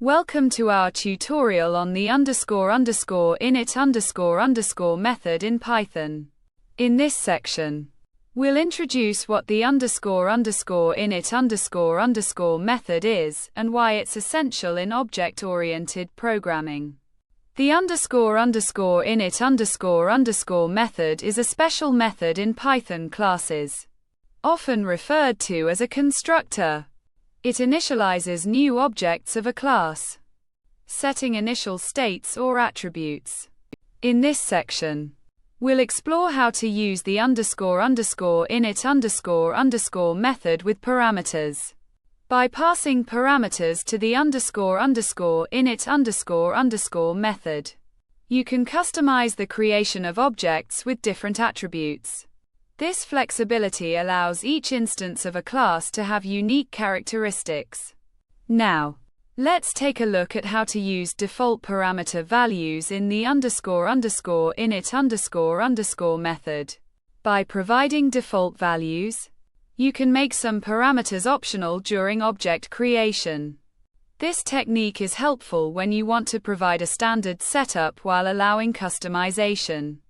Welcome to our tutorial on the __init__ method in Python. In this section, we'll introduce what the __init__ method is and why it's essential in object-oriented programming. The __init__ method is a special method in Python classes, often referred to as a constructor. It initializes new objects of a class, setting initial states or attributes. In this section, we'll explore how to use the __init__ method with parameters. By passing parameters to the __init__ method, you can customize the creation of objects with different attributes. This flexibility allows each instance of a class to have unique characteristics. Now, let's take a look at how to use default parameter values in the __init__ method. By providing default values, you can make some parameters optional during object creation. This technique is helpful when you want to provide a standard setup while allowing customization.